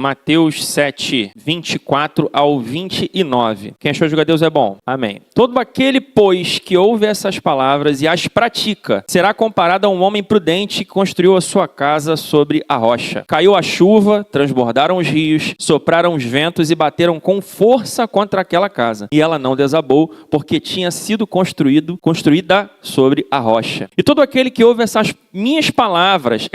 Mateus 7, 24 ao 29. Quem achou julgar Deus é bom. Amém. Todo aquele, pois, que ouve essas palavras e as pratica, será comparado a um homem prudente que construiu a sua casa sobre a rocha. Caiu a chuva, transbordaram os rios, sopraram os ventos e bateram com força contra aquela casa. E ela não desabou, porque tinha sido construída sobre a rocha. E todo aquele que ouve essas minhas palavras,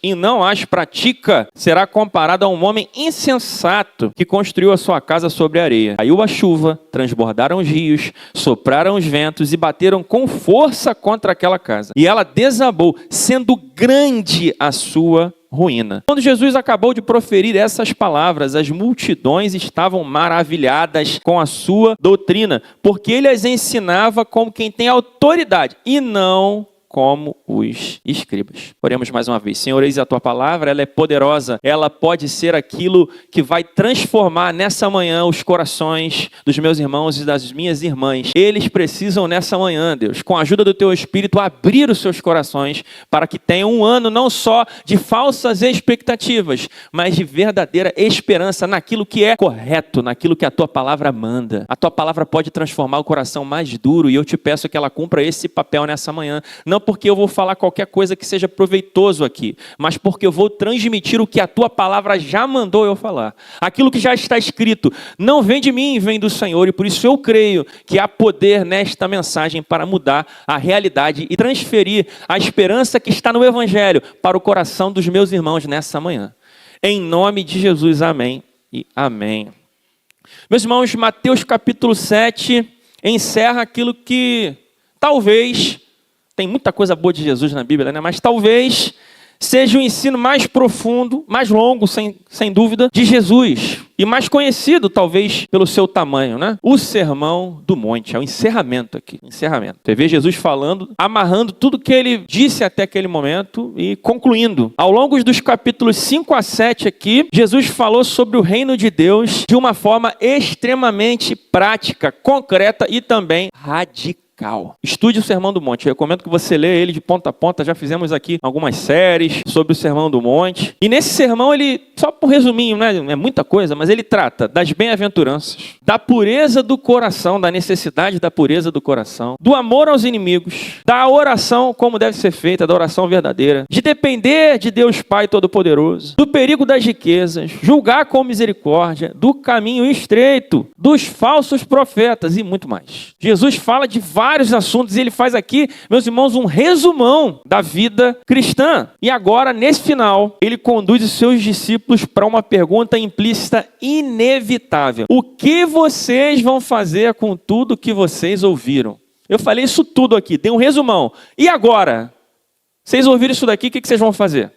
e não as pratica, será comparado a um homem insensato que construiu a sua casa sobre a areia. Caiu a chuva, transbordaram os rios, sopraram os ventos e bateram com força contra aquela casa. E ela desabou, sendo grande a sua ruína. Quando Jesus acabou de proferir essas palavras, as multidões estavam maravilhadas com a sua doutrina, porque ele as ensinava como quem tem autoridade e não como os escribas. Oremos mais uma vez. Senhor, eis a tua palavra, ela é poderosa, ela pode ser aquilo que vai transformar nessa manhã os corações dos meus irmãos e das minhas irmãs. Eles precisam nessa manhã, Deus, com a ajuda do teu Espírito, abrir os seus corações para que tenham um ano não só de falsas expectativas, mas de verdadeira esperança naquilo que é correto, naquilo que a tua palavra manda. A tua palavra pode transformar o coração mais duro e eu te peço que ela cumpra esse papel nessa manhã. Não porque eu vou falar qualquer coisa que seja proveitoso aqui, mas porque eu vou transmitir o que a tua palavra já mandou eu falar. Aquilo que já está escrito, não vem de mim, vem do Senhor, e por isso eu creio que há poder nesta mensagem para mudar a realidade e transferir a esperança que está no Evangelho para o coração dos meus irmãos nessa manhã. Em nome de Jesus, amém e amém. Meus irmãos, Mateus capítulo 7 encerra aquilo que talvez... Tem muita coisa boa de Jesus na Bíblia, né? Mas talvez seja o ensino mais profundo, mais longo, sem dúvida, de Jesus. E mais conhecido, talvez, pelo seu tamanho, né? O Sermão do Monte. É o encerramento aqui. Encerramento. Você vê Jesus falando, amarrando tudo que ele disse até aquele momento e concluindo. Ao longo dos capítulos 5 a 7 aqui, Jesus falou sobre o reino de Deus de uma forma extremamente prática, concreta e também radical. Estude o Sermão do Monte. Eu recomendo que você leia ele de ponta a ponta. Já fizemos aqui algumas séries sobre o Sermão do Monte. E nesse sermão ele, só por resuminho, né? É muita coisa, mas ele trata das bem-aventuranças, da pureza do coração, da necessidade da pureza do coração, do amor aos inimigos, da oração como deve ser feita, da oração verdadeira, de depender de Deus Pai Todo-Poderoso, do perigo das riquezas, julgar com misericórdia, do caminho estreito, dos falsos profetas e muito mais. Jesus fala de vários assuntos e ele faz aqui, meus irmãos, um resumão da vida cristã. E agora, nesse final, ele conduz os seus discípulos para uma pergunta implícita inevitável. O que vocês vão fazer com tudo que vocês ouviram? Eu falei isso tudo aqui, dei um resumão. E agora? Vocês ouviram isso daqui, o que vocês vão fazer?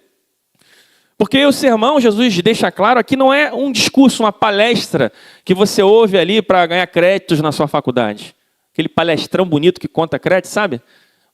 Porque o sermão, Jesus deixa claro, aqui não é um discurso, uma palestra que você ouve ali para ganhar créditos na sua faculdade. Aquele palestrão bonito que conta crédito, sabe?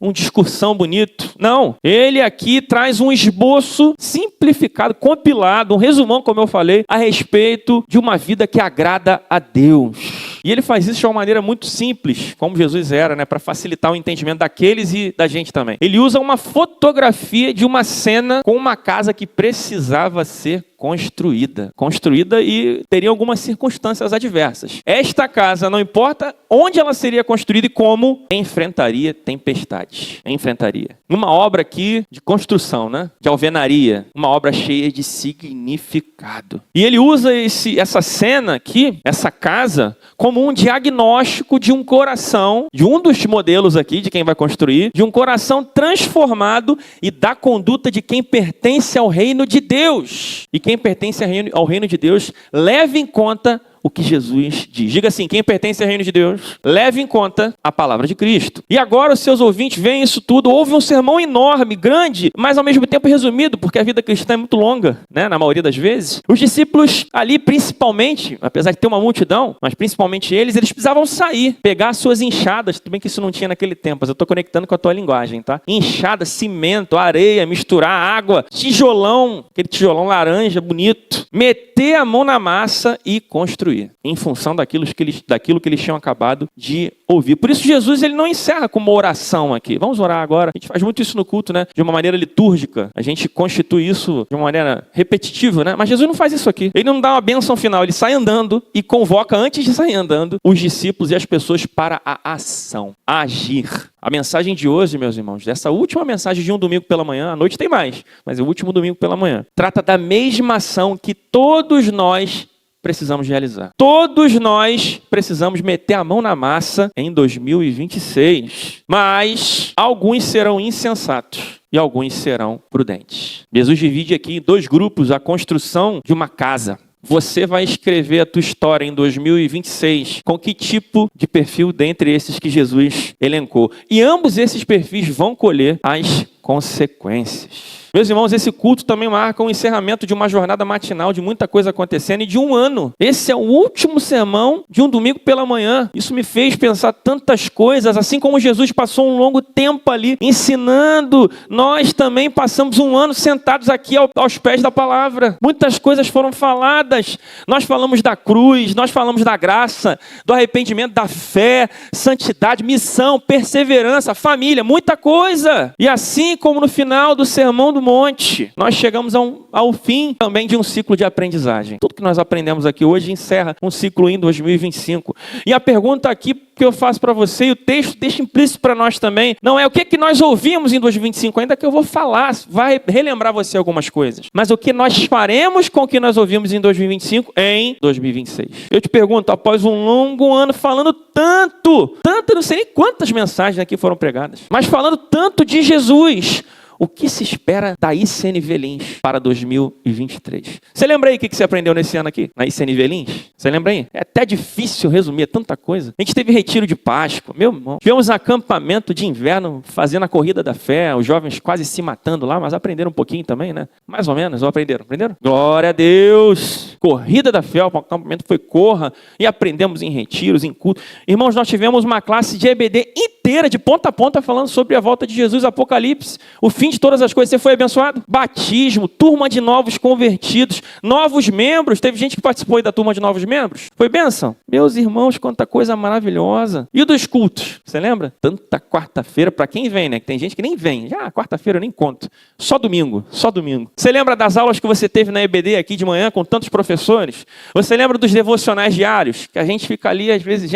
Um discursão bonito. Não, ele aqui traz um esboço simplificado, compilado, um resumão, como eu falei, a respeito de uma vida que agrada a Deus. E ele faz isso de uma maneira muito simples, como Jesus era, né, para facilitar o entendimento daqueles e da gente também. Ele usa uma fotografia de uma cena com uma casa que precisava ser construída e teria algumas circunstâncias adversas. Esta casa, não importa onde ela seria construída e como, enfrentaria tempestades. Enfrentaria. Uma obra aqui de construção, né? De alvenaria. Uma obra cheia de significado. E ele usa essa cena aqui, essa casa, como um diagnóstico de um coração, de um dos modelos aqui, de quem vai construir, de um coração transformado e da conduta de quem pertence ao reino de Deus. E quem pertence ao reino de Deus, leve em conta o que Jesus diz. Diga assim, quem pertence ao reino de Deus, leve em conta a palavra de Cristo. E agora os seus ouvintes veem isso tudo, ouvem um sermão enorme, grande, mas ao mesmo tempo resumido, porque a vida cristã é muito longa, né? Na maioria das vezes. Os discípulos ali, principalmente, apesar de ter uma multidão, mas principalmente eles precisavam sair, pegar suas enxadas, tudo bem que isso não tinha naquele tempo, mas eu estou conectando com a tua linguagem, tá? Enxada, cimento, areia, misturar água, tijolão, aquele tijolão laranja bonito, meter a mão na massa e construir. construir em função daquilo que eles tinham acabado de ouvir. Por isso Jesus ele não encerra com uma oração aqui. Vamos orar agora. A gente faz muito isso no culto, né? De uma maneira litúrgica. A gente constitui isso de uma maneira repetitiva, né? Mas Jesus não faz isso aqui. Ele não dá uma bênção final. Ele sai andando e convoca, antes de sair andando, os discípulos e as pessoas para a ação, a agir. A mensagem de hoje, meus irmãos, dessa última mensagem de um domingo pela manhã, à noite tem mais, mas é o último domingo pela manhã, trata da mesma ação que todos nós precisamos realizar. Todos nós precisamos meter a mão na massa em 2026. Mas alguns serão insensatos e alguns serão prudentes. Jesus divide aqui em 2 grupos a construção de uma casa. Você vai escrever a tua história em 2026 com que tipo de perfil dentre esses que Jesus elencou. E ambos esses perfis vão colher as consequências. Meus irmãos, esse culto também marca o encerramento de uma jornada matinal, de muita coisa acontecendo e de um ano. Esse é o último sermão de um domingo pela manhã. Isso me fez pensar tantas coisas, assim como Jesus passou um longo tempo ali ensinando, nós também passamos um ano sentados aqui aos pés da palavra. Muitas coisas foram faladas. Nós falamos da cruz, nós falamos da graça, do arrependimento, da fé, santidade, missão, perseverança, família, muita coisa. E assim como no final do Sermão do Monte, nós chegamos ao fim também de um ciclo de aprendizagem. Tudo que nós aprendemos aqui hoje encerra um ciclo em 2025. E a pergunta aqui que eu faço para você, e o texto deixa implícito para nós também, não é o que nós ouvimos em 2025, ainda que eu vou falar, vai relembrar você algumas coisas, mas o que nós faremos com o que nós ouvimos em 2025 em 2026. Eu te pergunto, após um longo ano falando tanto, não sei nem quantas mensagens aqui foram pregadas, mas falando tanto de Jesus, o que se espera da ICNV Lins para 2023? Você lembra aí o que você aprendeu nesse ano aqui, na ICNV Lins? Você lembra aí? É até difícil resumir, é tanta coisa. A gente teve retiro de Páscoa, meu irmão. Tivemos acampamento de inverno, fazendo a corrida da fé, os jovens quase se matando lá, mas aprenderam um pouquinho também, né? Mais ou menos, ou aprenderam? Aprenderam? Glória a Deus! Corrida da fé, o acampamento foi corra, e aprendemos em retiros, em culto. Irmãos, nós tivemos uma classe de EBD inteira, de ponta a ponta, falando sobre a volta de Jesus, Apocalipse, o fim de todas as coisas. Você foi abençoado? Batismo, turma de novos convertidos, novos membros. Teve gente que participou aí da turma de novos membros? Foi bênção? Meus irmãos, quanta coisa maravilhosa. E dos cultos? Você lembra? Tanta quarta-feira, para quem vem, né? Que tem gente que nem vem. Já quarta-feira eu nem conto. Só domingo, só domingo. Você lembra das aulas que você teve na EBD aqui de manhã com tantos professores? Você lembra dos devocionais diários? Que a gente fica ali, às vezes,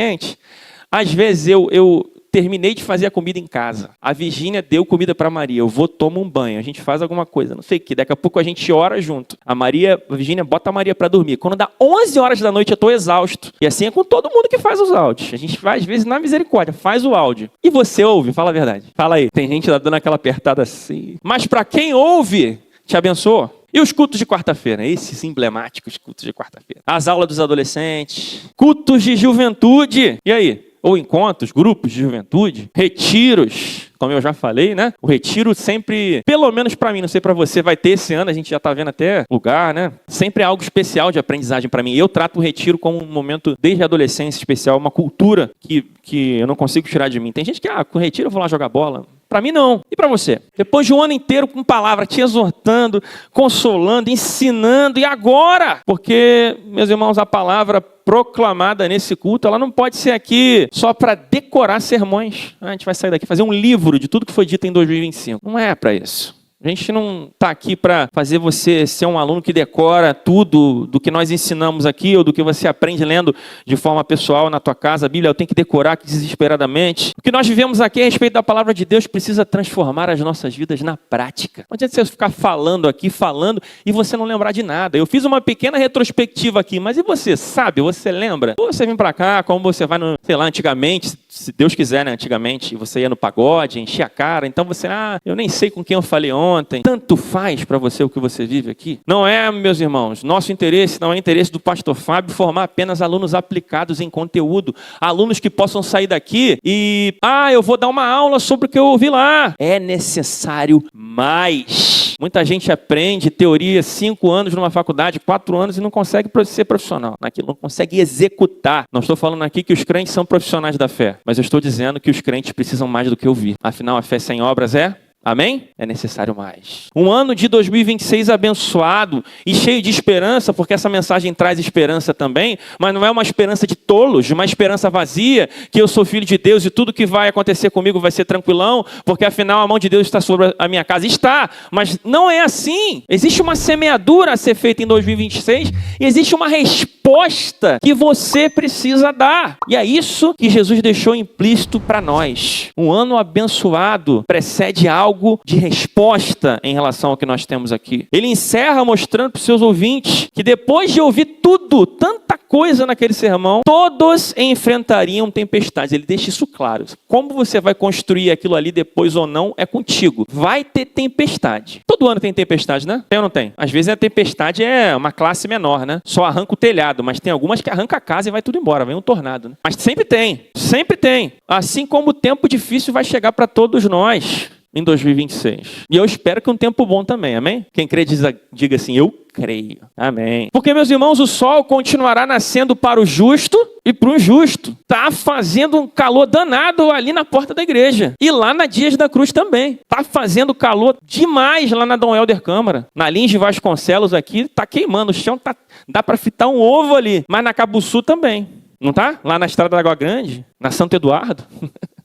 às vezes eu terminei de fazer a comida em casa. A Virgínia deu comida para Maria. Eu vou tomar um banho. A gente faz alguma coisa. Não sei o que. Daqui a pouco a gente ora junto. A Virgínia bota a Maria para dormir. Quando dá 11 horas da noite eu estou exausto. E assim é com todo mundo que faz os áudios. A gente vai, às vezes, na misericórdia. Faz o áudio. E você ouve? Fala a verdade. Fala aí. Tem gente lá dando aquela apertada assim. Mas para quem ouve, te abençoa. E os cultos de quarta-feira? Esses emblemáticos cultos de quarta-feira. As aulas dos adolescentes. Cultos de juventude. E aí? Ou encontros, grupos de juventude, retiros, como eu já falei, né? O retiro sempre, pelo menos para mim, não sei para você, vai ter esse ano, a gente já tá vendo até lugar, né? Sempre é algo especial de aprendizagem para mim. Eu trato o retiro como um momento, desde a adolescência especial, uma cultura que eu não consigo tirar de mim. Tem gente que, com retiro eu vou lá jogar bola. Para mim não. E para você? Depois de um ano inteiro com palavra, te exortando, consolando, ensinando, e agora? Porque, meus irmãos, a palavra proclamada nesse culto, ela não pode ser aqui só para decorar sermões. A gente vai sair daqui e fazer um livro de tudo que foi dito em 2025. Não é para isso. A gente não está aqui para fazer você ser um aluno que decora tudo do que nós ensinamos aqui ou do que você aprende lendo de forma pessoal na tua casa. A Bíblia eu tenho que decorar desesperadamente. O que nós vivemos aqui a respeito da palavra de Deus precisa transformar as nossas vidas na prática. Não adianta você ficar falando e você não lembrar de nada. Eu fiz uma pequena retrospectiva aqui, mas e você? Sabe? Você lembra? Ou você vem para cá, como você vai no, sei lá, antigamente, se Deus quiser, né? Antigamente, você ia no pagode, enchia a cara, então você, eu nem sei com quem eu falei ontem. Tanto faz para você o que você vive aqui. Não é, meus irmãos, nosso interesse não é interesse do pastor Fábio formar apenas alunos aplicados em conteúdo, alunos que possam sair daqui e, eu vou dar uma aula sobre o que eu ouvi lá. É necessário mais. Muita gente aprende teoria 5 anos numa faculdade, 4 anos e não consegue ser profissional naquilo, não consegue executar. Não estou falando aqui que os crentes são profissionais da fé, mas eu estou dizendo que os crentes precisam mais do que ouvir. Afinal, a fé sem obras é Amém? É necessário mais. Um ano de 2026 abençoado e cheio de esperança, porque essa mensagem traz esperança também, mas não é uma esperança de tolos, uma esperança vazia, que eu sou filho de Deus e tudo que vai acontecer comigo vai ser tranquilão, porque afinal a mão de Deus está sobre a minha casa. Está, mas não é assim. Existe uma semeadura a ser feita em 2026 e existe uma resposta que você precisa dar. E é isso que Jesus deixou implícito para nós. Um ano abençoado precede algo de resposta em relação ao que nós temos aqui. Ele encerra mostrando para os seus ouvintes que depois de ouvir tudo, tanta coisa naquele sermão, todos enfrentariam tempestades. Ele deixa isso claro. Como você vai construir aquilo ali depois ou não, é contigo. Vai ter tempestade. Todo ano tem tempestade, né? Tem ou não tem? Às vezes a tempestade é uma classe menor, né? Só arranca o telhado, mas tem algumas que arranca a casa e vai tudo embora, vem um tornado, né? Mas sempre tem, sempre tem. Assim como o tempo difícil vai chegar para todos nós em 2026. E eu espero que um tempo bom também, amém? Quem crê diga assim, eu creio. Amém. Porque, meus irmãos, o sol continuará nascendo para o justo e para o injusto. Tá fazendo um calor danado ali na porta da igreja. E lá na Dias da Cruz também. Tá fazendo calor demais lá na Dom Helder Câmara. Na Lins de Vasconcelos aqui, tá queimando. O chão dá para fritar um ovo ali. Mas na Cabuçu também. Não tá? Lá na Estrada da Água Grande, na Santo Eduardo.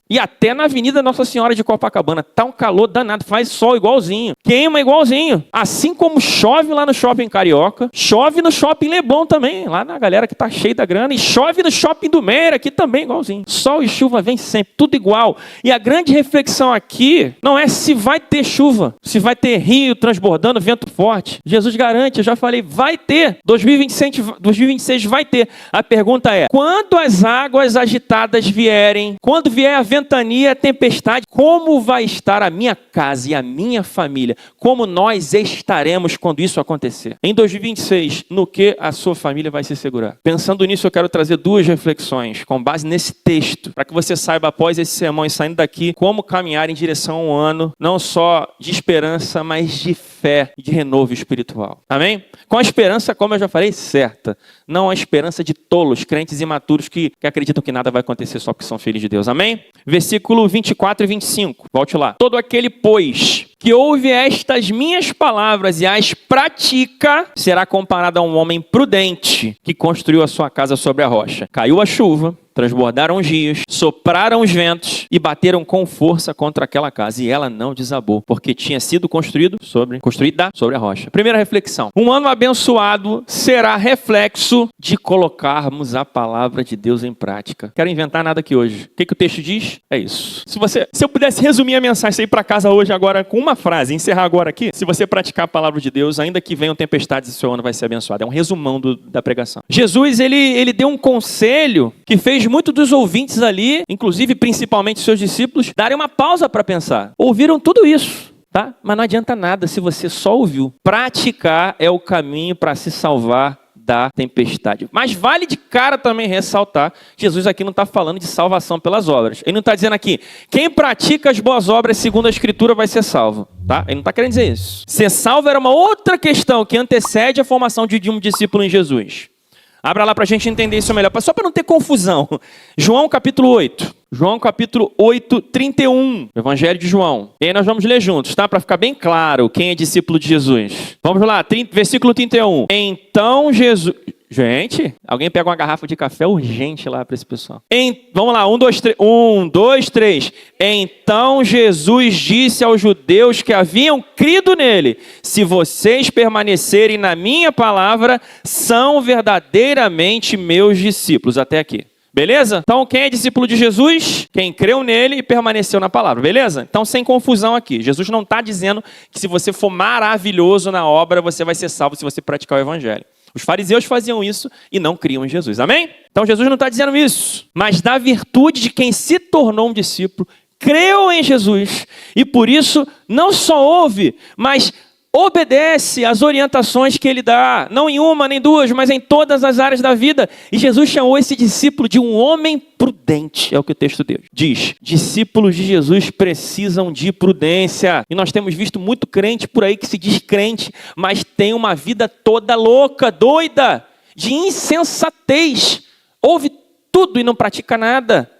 E até na Avenida Nossa Senhora de Copacabana. Tá um calor danado, faz sol igualzinho. Queima igualzinho. Assim como chove lá no Shopping Carioca, chove no Shopping Leblon também, lá na galera que tá cheia da grana. E chove no Shopping do Meira aqui também igualzinho. Sol e chuva vem sempre, tudo igual. E a grande reflexão aqui não é se vai ter chuva, se vai ter rio transbordando, vento forte. Jesus garante, eu já falei, vai ter. 2026 vai ter. A pergunta é, quando as águas agitadas vierem, quando vier a ventania, a tempestade, como vai estar a minha casa e a minha família? Como nós estaremos quando isso acontecer? Em 2026, no que a sua família vai se segurar? Pensando nisso, eu quero trazer duas reflexões com base nesse texto, para que você saiba após esse sermão e saindo daqui, como caminhar em direção a um ano, não só de esperança, mas de fé e de renovo espiritual. Amém? Com a esperança, como eu já falei, certa. Não a esperança de tolos, crentes imaturos que acreditam que nada vai acontecer só porque são filhos de Deus. Amém? Versículo 24 e 25. Volte lá. Todo aquele, pois, que ouve estas minhas palavras e as pratica, será comparado a um homem prudente que construiu a sua casa sobre a rocha. Caiu a chuva, transbordaram os rios, sopraram os ventos e bateram com força contra aquela casa. E ela não desabou, porque tinha sido construída sobre a rocha. Primeira reflexão. Um ano abençoado será reflexo de colocarmos a palavra de Deus em prática. Quero inventar nada aqui hoje. O que o texto diz? É isso. Se eu pudesse resumir a mensagem, sair para casa hoje agora com uma frase, encerrar agora aqui, se você praticar a palavra de Deus, ainda que venham tempestades, o seu ano vai ser abençoado. É um resumão da pregação. Jesus, ele deu um conselho que fez muitos dos ouvintes ali, inclusive principalmente seus discípulos, darem uma pausa para pensar. Ouviram tudo isso, tá? Mas não adianta nada se você só ouviu. Praticar é o caminho para se salvar da tempestade. Mas vale de cara também ressaltar, Jesus aqui não está falando de salvação pelas obras. Ele não está dizendo aqui, quem pratica as boas obras segundo a Escritura vai ser salvo. Tá? Ele não está querendo dizer isso. Ser salvo era uma outra questão que antecede a formação de um discípulo em Jesus. Abra lá para a gente entender isso melhor, só para não ter confusão. João capítulo 8. João capítulo 8, 31. Evangelho de João. E aí nós vamos ler juntos, tá? Para ficar bem claro quem é discípulo de Jesus. Vamos lá, versículo 31. Então Jesus... Gente, alguém pega uma garrafa de café urgente lá para esse pessoal. Vamos lá, 1, 2, 3. 1, 2, 3. Então Jesus disse aos judeus que haviam crido nele: se vocês permanecerem na minha palavra, são verdadeiramente meus discípulos. Até aqui. Beleza? Então, quem é discípulo de Jesus? Quem creu nele e permaneceu na palavra. Beleza? Então, sem confusão aqui. Jesus não está dizendo que se você for maravilhoso na obra, você vai ser salvo se você praticar o evangelho. Os fariseus faziam isso e não criam em Jesus. Amém? Então, Jesus não está dizendo isso. Mas da virtude de quem se tornou um discípulo, creu em Jesus. E por isso, não só ouve, mas obedece às orientações que ele dá, não em uma nem duas, mas em todas as áreas da vida. E Jesus chamou esse discípulo de um homem prudente, é o que o texto diz. Discípulos de Jesus precisam de prudência. E nós temos visto muito crente por aí que se diz crente, mas tem uma vida toda louca, doida, de insensatez. Ouve tudo e não pratica nada.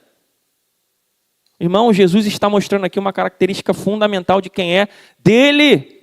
Irmão, Jesus está mostrando aqui uma característica fundamental de quem é dele.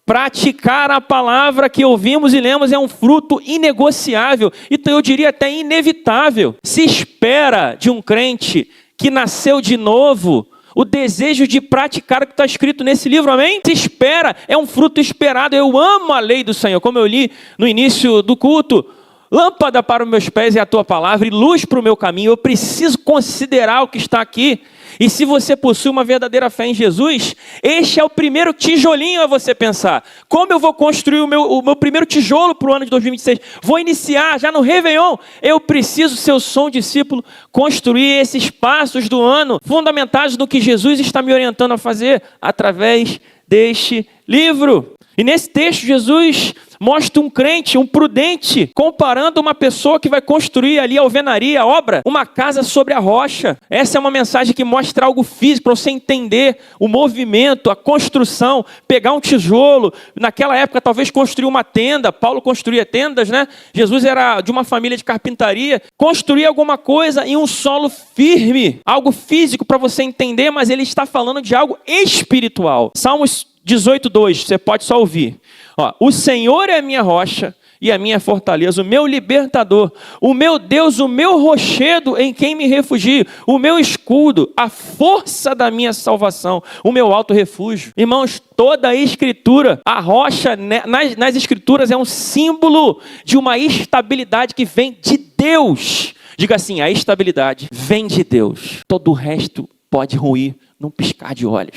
Praticar a palavra que ouvimos e lemos é um fruto inegociável, então eu diria até inevitável. Se espera de um crente que nasceu de novo o desejo de praticar o que está escrito nesse livro, amém? Se espera, é um fruto esperado. Eu amo a lei do Senhor, como eu li no início do culto. Lâmpada para os meus pés é a tua palavra e luz para o meu caminho. Eu preciso considerar o que está aqui. E se você possui uma verdadeira fé em Jesus, este é o primeiro tijolinho a você pensar. Como eu vou construir o meu primeiro tijolo para o ano de 2026? Vou iniciar já no Réveillon. Eu preciso ser o som discípulo, construir esses passos do ano, fundamentados no que Jesus está me orientando a fazer através deste livro. E nesse texto, Jesus mostra um crente, um prudente, comparando uma pessoa que vai construir ali a alvenaria, a obra, uma casa sobre a rocha. Essa é uma mensagem que mostra algo físico, para você entender o movimento, a construção, pegar um tijolo. Naquela época, talvez construir uma tenda. Paulo construía tendas, né? Jesus era de uma família de carpintaria. Construir alguma coisa em um solo firme, algo físico para você entender, mas ele está falando de algo espiritual. Salmos 18:2, você pode só ouvir. Ó, o Senhor é a minha rocha e a minha fortaleza, o meu libertador, o meu Deus, o meu rochedo em quem me refugio, o meu escudo, a força da minha salvação, o meu alto refúgio. Irmãos, toda a escritura, a rocha nas escrituras é um símbolo de uma estabilidade que vem de Deus. Diga assim, a estabilidade vem de Deus. Todo o resto pode ruir num piscar de olhos.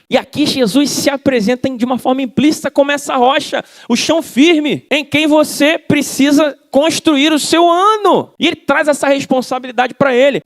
E aqui Jesus se apresenta de uma forma implícita como essa rocha, o chão firme, em quem você precisa construir o seu ano. E ele traz essa responsabilidade para ele.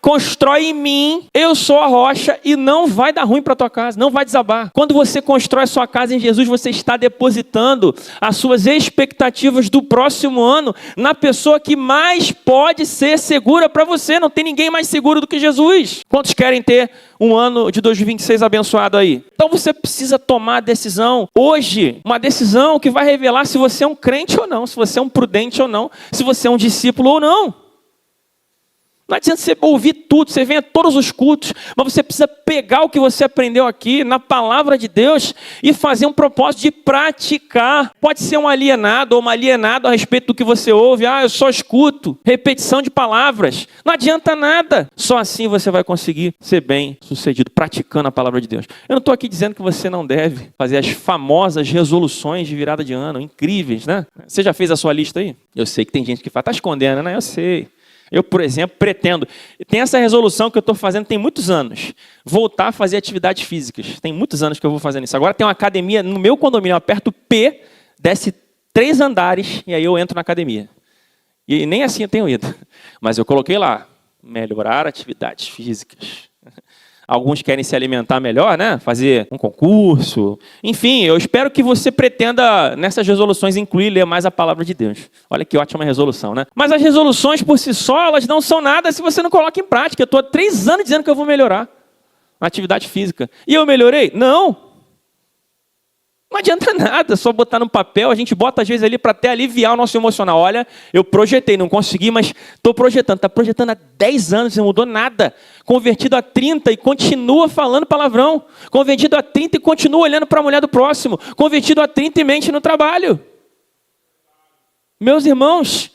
Constrói em mim, eu sou a rocha e não vai dar ruim para a tua casa, não vai desabar. Quando você constrói a sua casa em Jesus, você está depositando as suas expectativas do próximo ano na pessoa que mais pode ser segura para você. Não tem ninguém mais seguro do que Jesus. Quantos querem ter um ano de 2026 abençoado aí? Então você precisa tomar a decisão hoje, uma decisão que vai revelar se você é um crente ou não, se você é um prudente ou não, se você é um discípulo ou não. Não adianta você ouvir tudo, você vem a todos os cultos, mas você precisa pegar o que você aprendeu aqui na palavra de Deus e fazer um propósito de praticar. Pode ser um alienado ou uma alienada a respeito do que você ouve. Eu só escuto repetição de palavras. Não adianta nada. Só assim você vai conseguir ser bem sucedido, praticando a palavra de Deus. Eu não estou aqui dizendo que você não deve fazer as famosas resoluções de virada de ano, incríveis, né? Você já fez a sua lista aí? Eu sei que tem gente que fala, está escondendo, né? Eu sei. Eu, por exemplo, pretendo, tem essa resolução que eu estou fazendo tem muitos anos, voltar a fazer atividades físicas. Tem muitos anos que eu vou fazendo isso. Agora tem uma academia no meu condomínio, eu aperto P, desce 3 andares e aí eu entro na academia. E nem assim eu tenho ido. Mas eu coloquei lá, melhorar atividades físicas. Alguns querem se alimentar melhor, né? Fazer um concurso. Enfim, eu espero que você pretenda, nessas resoluções, incluir e ler mais a palavra de Deus. Olha que ótima resolução, né? Mas as resoluções por si só, elas não são nada se você não coloca em prática. Eu estou há 3 anos dizendo que eu vou melhorar a atividade física. E eu melhorei? Não. Não adianta nada, só botar no papel, a gente bota às vezes ali para até aliviar o nosso emocional. Olha, eu projetei, não consegui, mas estou projetando. Está projetando há 10 anos, não mudou nada. Convertido a 30 e continua falando palavrão. Convertido a 30 e continua olhando para a mulher do próximo. Convertido a 30 e mente no trabalho. Meus irmãos,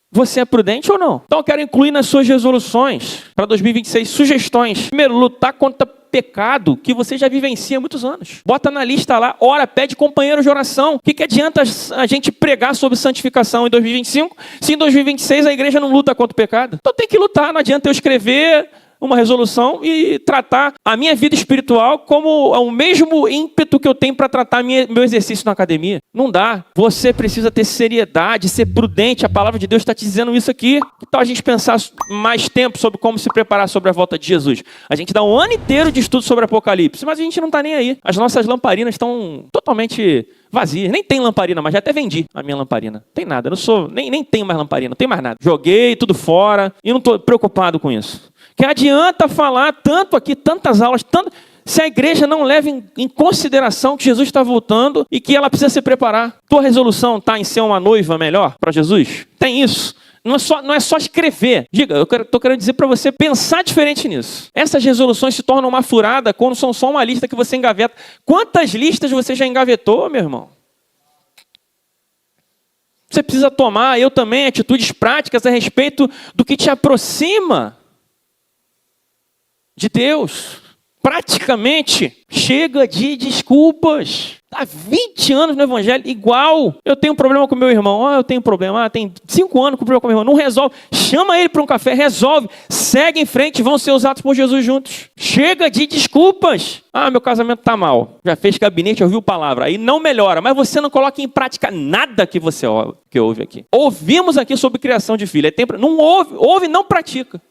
você é prudente ou não? Então eu quero incluir nas suas resoluções para 2026 sugestões. Primeiro, lutar contra pecado que você já vivencia há muitos anos. Bota na lista lá, ora, pede companheiro de oração. O que adianta a gente pregar sobre santificação em 2025 se em 2026 a igreja não luta contra o pecado? Então tem que lutar, não adianta eu escrever uma resolução e tratar a minha vida espiritual como o mesmo ímpeto que eu tenho para tratar meu exercício na academia. Não dá. Você precisa ter seriedade, ser prudente. A palavra de Deus está te dizendo isso aqui. Que tal a gente pensar mais tempo sobre como se preparar sobre a volta de Jesus? A gente dá um ano inteiro de estudo sobre Apocalipse, mas a gente não está nem aí. As nossas lamparinas estão totalmente vazias. Nem tem lamparina, mas já até vendi a minha lamparina. Tem nada. Eu não sou, nem tenho mais lamparina, não tem mais nada. Joguei tudo fora e não estou preocupado com isso. Que adianta falar tanto aqui, tantas aulas, se a igreja não leva em consideração que Jesus está voltando e que ela precisa se preparar. Tua resolução está em ser uma noiva melhor para Jesus? Tem isso? Não é só escrever. Diga, eu estou querendo dizer para você pensar diferente nisso. Essas resoluções se tornam uma furada quando são só uma lista que você engaveta. Quantas listas você já engavetou, meu irmão? Você precisa tomar, eu também, atitudes práticas a respeito do que te aproxima de Deus. Praticamente, chega de desculpas. Há 20 anos no evangelho, igual. Eu tenho um problema com meu irmão. Eu tenho um problema. Tem 5 anos com problema com meu irmão. Não resolve. Chama ele para um café, resolve. Segue em frente, vão ser usados por Jesus juntos. Chega de desculpas. Meu casamento está mal. Já fez gabinete, ouviu palavra. Aí não melhora, mas você não coloca em prática nada que você ouve aqui. Ouvimos aqui sobre criação de filho. Não ouve, não pratica.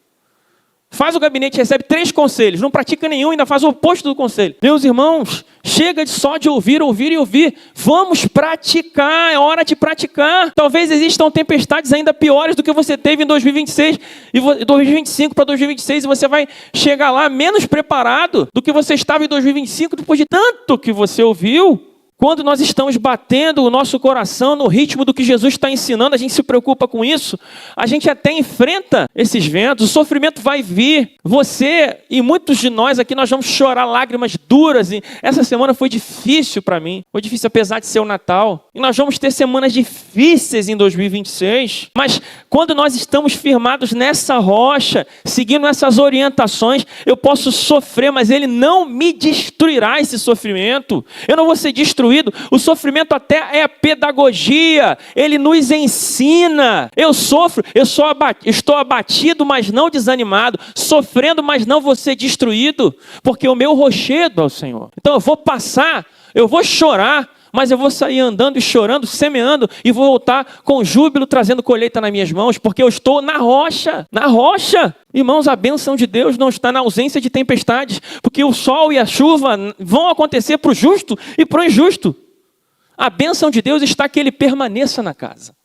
Faz o gabinete, recebe 3 conselhos, não pratica nenhum, ainda faz o oposto do conselho. Meus irmãos, chega só de ouvir e ouvir. Vamos praticar, é hora de praticar. Talvez existam tempestades ainda piores do que você teve em 2026, e 2025 para 2026, e você vai chegar lá menos preparado do que você estava em 2025, depois de tanto que você ouviu. Quando nós estamos batendo o nosso coração no ritmo do que Jesus está ensinando, a gente se preocupa com isso, a gente até enfrenta esses ventos, o sofrimento vai vir. Você e muitos de nós aqui, nós vamos chorar lágrimas duras. E essa semana foi difícil para mim, foi difícil apesar de ser o Natal. E nós vamos ter semanas difíceis em 2026. Mas quando nós estamos firmados nessa rocha, seguindo essas orientações, eu posso sofrer, mas Ele não me destruirá esse sofrimento. Eu não vou ser destruído. O sofrimento até é a pedagogia, ele nos ensina. Eu sofro, estou abatido, mas não desanimado, sofrendo, mas não vou ser destruído, porque o meu rochedo é o Senhor. Então eu vou passar, eu vou chorar, mas eu vou sair andando e chorando, semeando, e vou voltar com júbilo, trazendo colheita nas minhas mãos, porque eu estou na rocha, na rocha. Irmãos, a bênção de Deus não está na ausência de tempestades, porque o sol e a chuva vão acontecer para o justo e para o injusto. A bênção de Deus está que Ele permaneça na casa,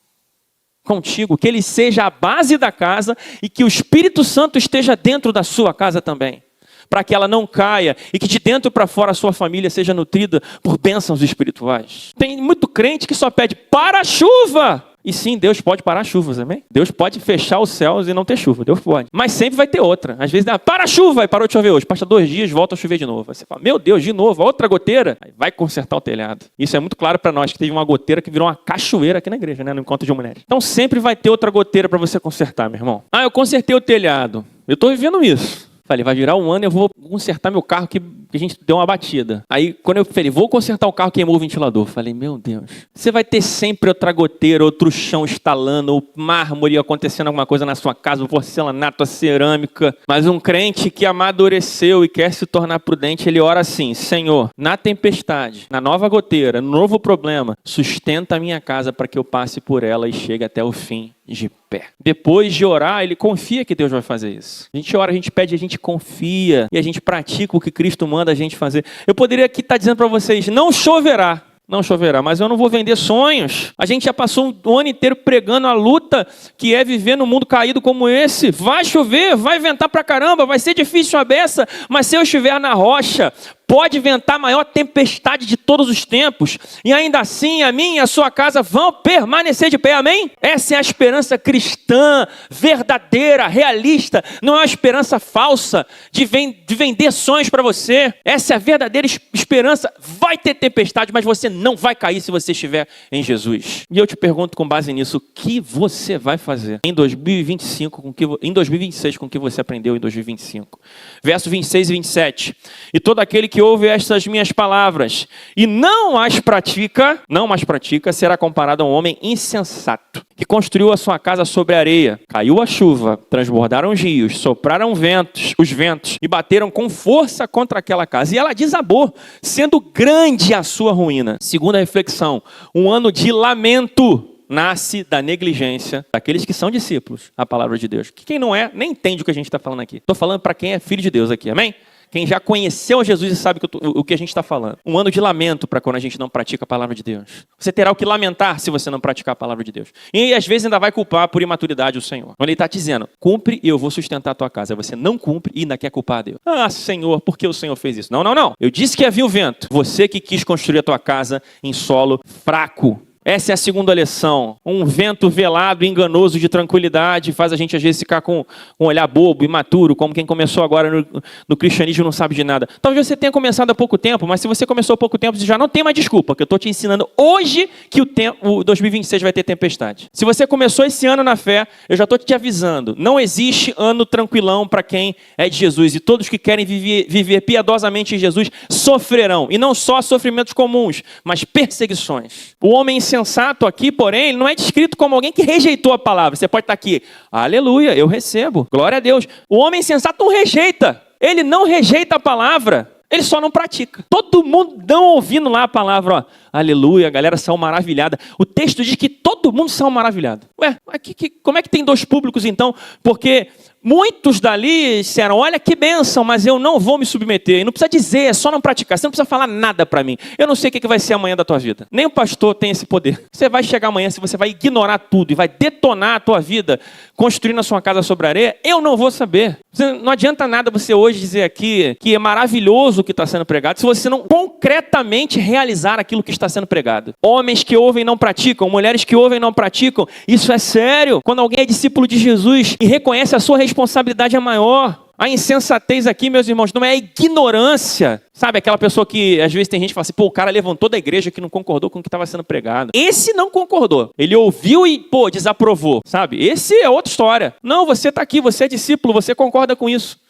contigo, que Ele seja a base da casa e que o Espírito Santo esteja dentro da sua casa também, para que ela não caia e que de dentro para fora a sua família seja nutrida por bênçãos espirituais. Tem muito crente que só pede para a chuva. E sim, Deus pode parar chuvas, amém? Deus pode fechar os céus e não ter chuva, Deus pode. Mas sempre vai ter outra. Às vezes, para a chuva, e parou de chover hoje. Passa 2 dias, volta a chover de novo. Aí você fala, meu Deus, de novo, outra goteira. Aí vai consertar o telhado. Isso é muito claro para nós, que teve uma goteira que virou uma cachoeira aqui na igreja, né? No encontro de mulheres. Então sempre vai ter outra goteira para você consertar, meu irmão. Eu consertei o telhado. Eu estou vivendo isso. Falei, vai virar um ano e eu vou consertar meu carro que a gente deu uma batida. Aí, quando eu falei, vou consertar o carro, queimou o ventilador. Falei, meu Deus. Você vai ter sempre outra goteira, outro chão estalando, ou mármore acontecendo alguma coisa na sua casa, porcelanato, a cerâmica. Mas um crente que amadureceu e quer se tornar prudente, ele ora assim, Senhor, na tempestade, na nova goteira, no novo problema, sustenta a minha casa para que eu passe por ela e chegue até o fim de pé. Depois de orar, ele confia que Deus vai fazer isso. A gente ora, a gente pede, a gente confia e a gente pratica o que Cristo manda a gente fazer. Eu poderia aqui estar dizendo para vocês, não choverá, mas eu não vou vender sonhos. A gente já passou um ano inteiro pregando a luta que é viver num mundo caído como esse. Vai chover, vai ventar pra caramba, vai ser difícil a beça, mas se eu estiver na rocha, pode ventar a maior tempestade de todos os tempos, e ainda assim a minha e a sua casa vão permanecer de pé, amém? Essa é a esperança cristã, verdadeira, realista, não é uma esperança falsa de vender sonhos para você. Essa é a verdadeira esperança. Vai ter tempestade, mas você não vai cair se você estiver em Jesus. E eu te pergunto com base nisso, o que você vai fazer em 2025, em 2026 com o que você aprendeu em 2025? Verso 26 e 27. E todo aquele que ouve estas minhas palavras e não as pratica, será comparado a um homem insensato, que construiu a sua casa sobre a areia. Caiu a chuva, transbordaram os rios, sopraram os ventos e bateram com força contra aquela casa. E ela desabou, sendo grande a sua ruína. Segunda reflexão, um ano de lamento nasce da negligência daqueles que são discípulos, a palavra de Deus. Que quem não é, nem entende o que a gente está falando aqui. Estou falando para quem é filho de Deus aqui, amém? Quem já conheceu Jesus e sabe o que a gente está falando. Um ano de lamento para quando a gente não pratica a palavra de Deus. Você terá o que lamentar se você não praticar a palavra de Deus. E às vezes ainda vai culpar por imaturidade o Senhor. Quando Ele está te dizendo, cumpre e eu vou sustentar a tua casa. Você não cumpre e ainda quer culpar a Deus. Senhor, por que o Senhor fez isso? Não. Eu disse que havia o vento. Você que quis construir a tua casa em solo fraco. Essa é a segunda lição. Um vento velado e enganoso de tranquilidade faz a gente às vezes ficar com um olhar bobo, imaturo, como quem começou agora no cristianismo e não sabe de nada. Talvez você tenha começado há pouco tempo, mas se você começou há pouco tempo, você já não tem mais desculpa, que eu estou te ensinando hoje que o 2026 vai ter tempestade. Se você começou esse ano na fé, eu já estou te avisando, não existe ano tranquilão para quem é de Jesus, e todos que querem viver piedosamente em Jesus sofrerão, e não só sofrimentos comuns, mas perseguições. O homem insensato aqui, porém, ele não é descrito como alguém que rejeitou a palavra. Você pode estar aqui, aleluia, eu recebo, glória a Deus. O homem insensato não rejeita, ele não rejeita a palavra, ele só não pratica. Todo mundo não ouvindo lá a palavra, ó, aleluia, a galera saiu maravilhada. O texto diz que todo mundo saiu maravilhado. Ué, como é que tem dois públicos então? Porque muitos dali disseram, olha que bênção, mas eu não vou me submeter. E não precisa dizer, é só não praticar. Você não precisa falar nada para mim. Eu não sei o que vai ser amanhã da tua vida. Nem o pastor tem esse poder. Você vai chegar amanhã, se você vai ignorar tudo e vai detonar a tua vida, construindo a sua casa sobre a areia, eu não vou saber. Não adianta nada você hoje dizer aqui que é maravilhoso o que está sendo pregado, se você não concretamente realizar aquilo que está sendo pregado. Homens que ouvem e não praticam, mulheres que ouvem e não praticam, isso é sério. Quando alguém é discípulo de Jesus e reconhece a sua responsabilidade é maior. A insensatez aqui, meus irmãos, não é a ignorância. Sabe, aquela pessoa que às vezes tem gente que fala assim, pô, o cara levantou da igreja que não concordou com o que estava sendo pregado. Esse não concordou. Ele ouviu e, pô, desaprovou. Sabe, esse é outra história. Não, você está aqui, você é discípulo, você concorda com isso.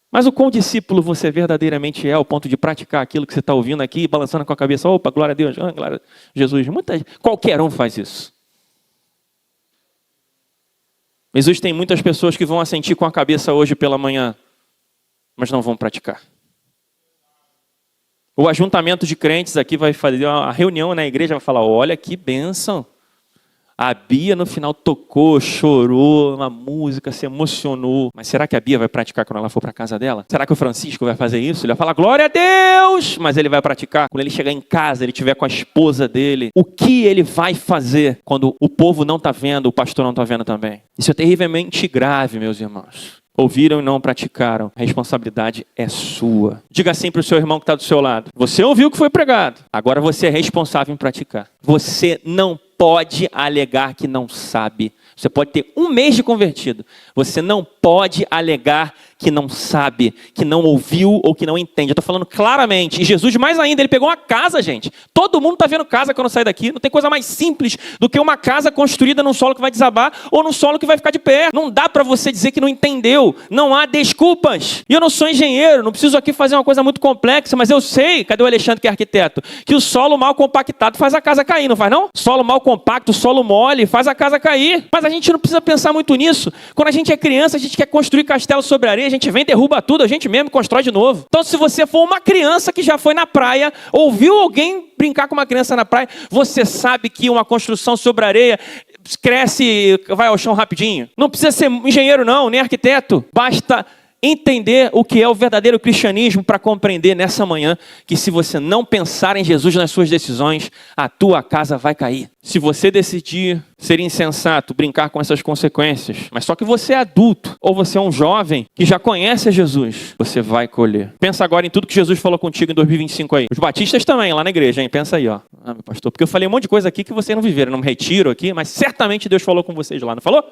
Mas o quão discípulo você verdadeiramente é ao ponto de praticar aquilo que você está ouvindo aqui, balançando com a cabeça, opa, glória a Deus, glória a Jesus. Qualquer um faz isso. Existem muitas pessoas que vão assentir com a cabeça hoje pela manhã, mas não vão praticar. O ajuntamento de crentes aqui vai fazer uma reunião na igreja, vai falar, olha que bênção. A Bia no final tocou, chorou, uma música, se emocionou. Mas será que a Bia vai praticar quando ela for para a casa dela? Será que o Francisco vai fazer isso? Ele vai falar, glória a Deus! Mas ele vai praticar. Quando ele chegar em casa, ele estiver com a esposa dele. O que ele vai fazer quando o povo não está vendo, o pastor não está vendo também? Isso é terrivelmente grave, meus irmãos. Ouviram e não praticaram. A responsabilidade é sua. Diga assim para o seu irmão que está do seu lado. Você ouviu o que foi pregado. Agora você é responsável em praticar. Você não pode alegar que não sabe. Você pode ter um mês de convertido. Você não pode alegar que não sabe, que não ouviu ou que não entende. Eu estou falando claramente. E Jesus, mais ainda, ele pegou uma casa, gente. Todo mundo está vendo casa quando sai daqui. Não tem coisa mais simples do que uma casa construída num solo que vai desabar ou num solo que vai ficar de pé. Não dá para você dizer que não entendeu. Não há desculpas. E eu não sou engenheiro, não preciso aqui fazer uma coisa muito complexa, mas eu sei, cadê o Alexandre que é arquiteto, que o solo mal compactado faz a casa cair, não faz não? Solo mal compacto, solo mole, faz a casa cair. Mas a gente não precisa pensar muito nisso. Quando a gente é criança, a gente quer construir castelo sobre areia, a gente vem, derruba tudo, a gente mesmo constrói de novo. Então, se você for uma criança que já foi na praia, ouviu alguém brincar com uma criança na praia, você sabe que uma construção sobre areia cresce, vai ao chão rapidinho. Não precisa ser engenheiro não, nem arquiteto. Basta entender o que é o verdadeiro cristianismo para compreender nessa manhã que se você não pensar em Jesus nas suas decisões, a tua casa vai cair. Se você decidir ser insensato, brincar com essas consequências, mas só que você é adulto ou você é um jovem que já conhece a Jesus, você vai colher. Pensa agora em tudo que Jesus falou contigo em 2025 aí. Os batistas também, lá na igreja, hein? Pensa aí, ó. Ah, meu pastor, porque eu falei um monte de coisa aqui que vocês não viveram, não me retiro aqui, mas certamente Deus falou com vocês lá, não falou?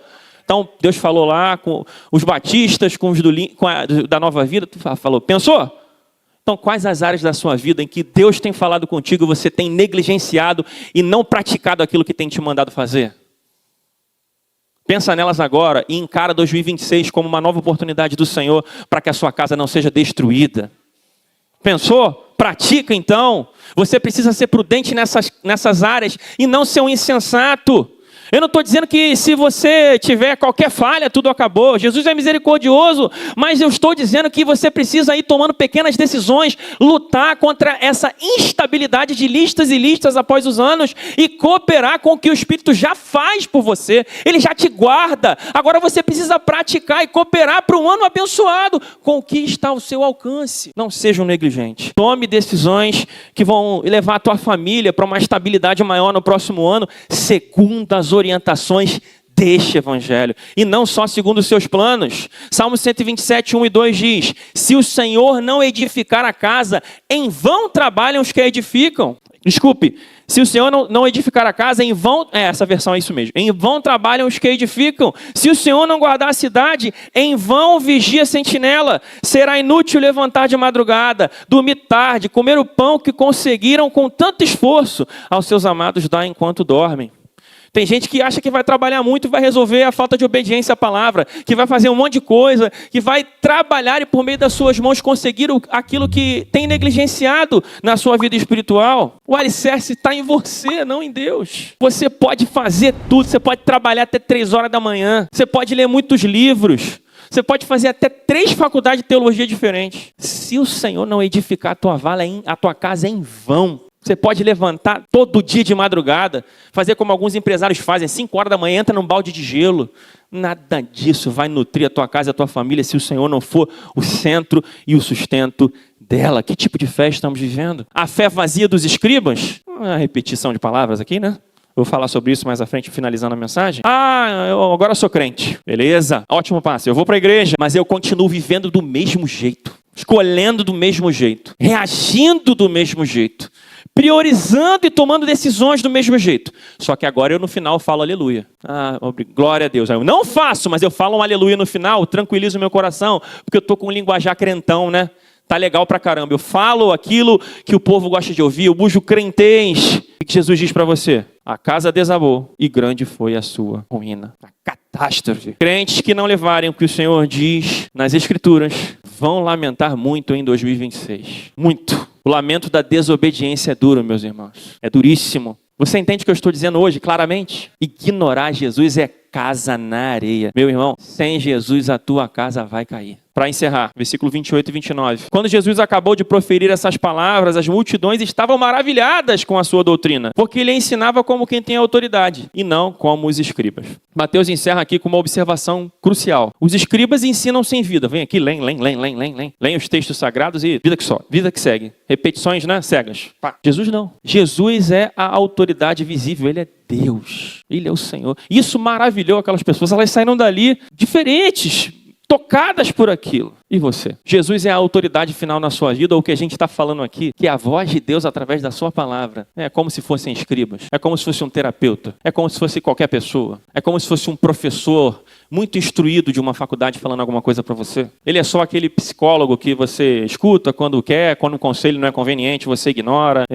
Então, Deus falou lá com os batistas, com os da Nova Vida, tu falou, pensou? Então, quais as áreas da sua vida em que Deus tem falado contigo, você tem negligenciado e não praticado aquilo que tem te mandado fazer? Pensa nelas agora e encara 2026 como uma nova oportunidade do Senhor para que a sua casa não seja destruída. Pensou? Pratica então. Você precisa ser prudente nessas áreas e não ser um insensato. Eu não estou dizendo que se você tiver qualquer falha, tudo acabou. Jesus é misericordioso, mas eu estou dizendo que você precisa ir tomando pequenas decisões, lutar contra essa instabilidade de listas e listas após os anos e cooperar com o que o Espírito já faz por você. Ele já te guarda. Agora você precisa praticar e cooperar para um ano abençoado com o que está ao seu alcance. Não seja um negligente. Tome decisões que vão levar a tua família para uma estabilidade maior no próximo ano, segundo as orientações deste evangelho, e não só segundo os seus planos. Salmo 127, 1 e 2 diz, se o Senhor não edificar a casa, em vão trabalham os que a edificam. Desculpe, se o Senhor não edificar a casa, em vão... essa versão é isso mesmo. Em vão trabalham os que edificam. Se o Senhor não guardar a cidade, em vão vigia a sentinela. Será inútil levantar de madrugada, dormir tarde, comer o pão que conseguiram com tanto esforço aos seus amados dar enquanto dormem. Tem gente que acha que vai trabalhar muito e vai resolver a falta de obediência à palavra, que vai fazer um monte de coisa, que vai trabalhar e por meio das suas mãos conseguir aquilo que tem negligenciado na sua vida espiritual. O alicerce está em você, não em Deus. Você pode fazer tudo, você pode trabalhar até 3 horas da manhã, você pode ler muitos livros, você pode fazer até 3 faculdades de teologia diferentes. Se o Senhor não edificar a tua vala, a tua casa é em vão. Você pode levantar todo dia de madrugada, fazer como alguns empresários fazem, 5 horas da manhã, entra num balde de gelo. Nada disso vai nutrir a tua casa e a tua família se o Senhor não for o centro e o sustento dela. Que tipo de fé estamos vivendo? A fé vazia dos escribas? Uma repetição de palavras aqui, né? Vou falar sobre isso mais à frente, finalizando a mensagem. Eu agora sou crente. Beleza, ótimo passo. Eu vou para a igreja, mas eu continuo vivendo do mesmo jeito. Escolhendo do mesmo jeito. Reagindo do mesmo jeito. Priorizando e tomando decisões do mesmo jeito. Só que agora eu no final falo aleluia. Glória a Deus. Eu não faço, mas eu falo um aleluia no final, tranquilizo o meu coração, porque eu estou com um linguajar crentão, né? Tá legal pra caramba. Eu falo aquilo que o povo gosta de ouvir, eu bujo crentez. O que Jesus diz para você? A casa desabou e grande foi a sua ruína. A catástrofe. Crentes que não levarem o que o Senhor diz nas Escrituras vão lamentar muito em 2026. Muito. O lamento da desobediência é duro, meus irmãos. É duríssimo. Você entende o que eu estou dizendo hoje, claramente? Ignorar Jesus é casa na areia. Meu irmão, sem Jesus a tua casa vai cair. Para encerrar, versículo 28 e 29. Quando Jesus acabou de proferir essas palavras, as multidões estavam maravilhadas com a sua doutrina, porque ele ensinava como quem tem autoridade, e não como os escribas. Mateus encerra aqui com uma observação crucial. Os escribas ensinam sem vida. Vem aqui, lê os textos sagrados e vida que segue. Repetições, né? Cegas. Pá. Jesus não. Jesus é a autoridade visível, ele é Deus. Ele é o Senhor. Isso maravilhou aquelas pessoas. Elas saíram dali diferentes, tocadas por aquilo. E você? Jesus é a autoridade final na sua vida, ou o que a gente está falando aqui, que é a voz de Deus através da sua palavra. É como se fossem escribas. É como se fosse um terapeuta. É como se fosse qualquer pessoa. É como se fosse um professor muito instruído de uma faculdade falando alguma coisa para você. Ele é só aquele psicólogo que você escuta quando quer, quando o conselho não é conveniente, você ignora.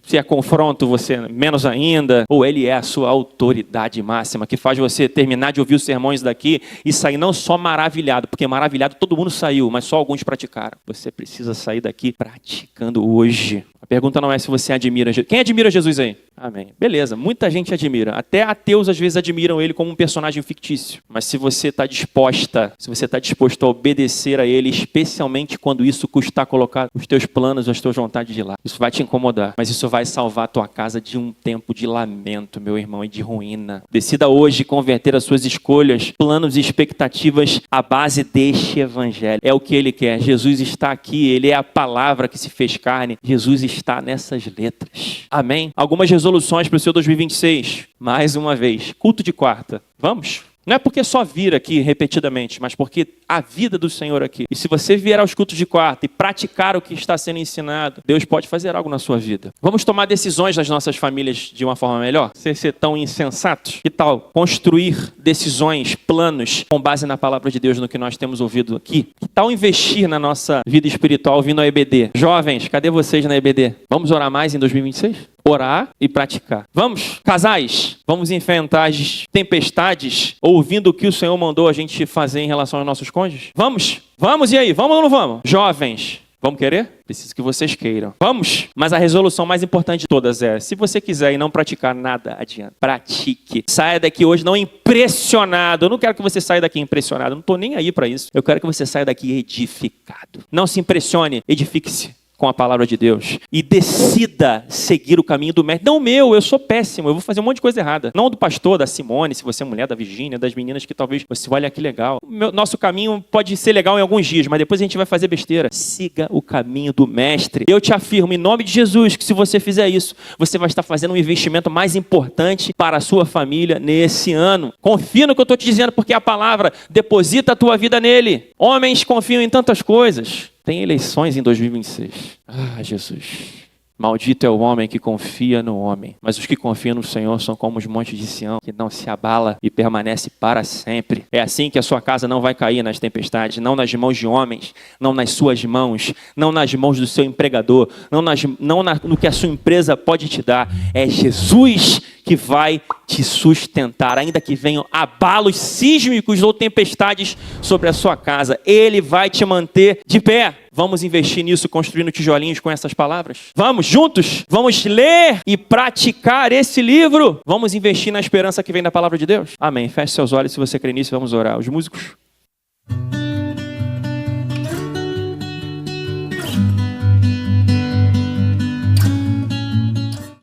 Se é confronto, você menos ainda. Ou ele é a sua autoridade máxima, que faz você terminar de ouvir os sermões daqui e sair não só maravilhado, porque maravilhado todo mundo saiu, mas só alguns praticaram. Você precisa sair daqui praticando hoje. A pergunta não é se você admira Jesus. Quem admira Jesus aí? Amém. Beleza, muita gente admira. Até ateus às vezes admiram ele como um personagem fictício. Mas se você está disposto a obedecer a ele, especialmente quando isso custar colocar os teus planos, as tuas vontades de lado, isso vai te incomodar. Mas isso vai salvar a tua casa de um tempo de lamento, meu irmão, e de ruína. Decida hoje converter as suas escolhas, planos e expectativas à base deste evangelho. É o que ele quer. Jesus está aqui, ele é a palavra que se fez carne. Jesus está nessas letras. Amém? Algumas resoluções para o seu 2026. Mais uma vez, culto de quarta. Vamos? Não é porque só vir aqui repetidamente, mas porque a vida do Senhor aqui. E se você vier aos cultos de quarta e praticar o que está sendo ensinado, Deus pode fazer algo na sua vida. Vamos tomar decisões nas nossas famílias de uma forma melhor? Sem ser tão insensatos? Que tal construir decisões, planos, com base na palavra de Deus, no que nós temos ouvido aqui? Que tal investir na nossa vida espiritual vindo ao EBD? Jovens, cadê vocês na EBD? Vamos orar mais em 2026? Orar e praticar. Vamos, casais, vamos enfrentar as tempestades ouvindo o que o Senhor mandou a gente fazer em relação aos nossos cônjuges? Vamos? Vamos, e aí? Vamos ou não vamos? Jovens, vamos querer? Preciso que vocês queiram. Vamos? Mas a resolução mais importante de todas é, se você quiser e não praticar nada, adianta. Pratique. Saia daqui hoje não impressionado. Eu não quero que você saia daqui impressionado. Eu não estou nem aí para isso. Eu quero que você saia daqui edificado. Não se impressione, edifique-se com a palavra de Deus e decida seguir o caminho do mestre. Não o meu, eu sou péssimo, eu vou fazer um monte de coisa errada. Não do pastor, da Simone, se você é mulher, da Virgínia, das meninas que talvez você olha que legal. Nosso caminho pode ser legal em alguns dias, mas depois a gente vai fazer besteira. Siga o caminho do mestre. Eu te afirmo, em nome de Jesus, que se você fizer isso, você vai estar fazendo um investimento mais importante para a sua família nesse ano. Confia no que eu estou te dizendo, porque a palavra deposita a tua vida nele. Homens confiam em tantas coisas. Tem eleições em 2026. Ah, Jesus. Maldito é o homem que confia no homem, mas os que confiam no Senhor são como os montes de Sião, que não se abala e permanece para sempre. É assim que a sua casa não vai cair nas tempestades, não nas mãos de homens, não nas suas mãos, não nas mãos do seu empregador, não no que a sua empresa pode te dar. É Jesus que vai te sustentar, ainda que venham abalos sísmicos ou tempestades sobre a sua casa. Ele vai te manter de pé. Vamos investir nisso, construindo tijolinhos com essas palavras? Vamos juntos? Vamos ler e praticar esse livro? Vamos investir na esperança que vem da palavra de Deus? Amém. Feche seus olhos se você crê nisso, vamos orar. Os músicos...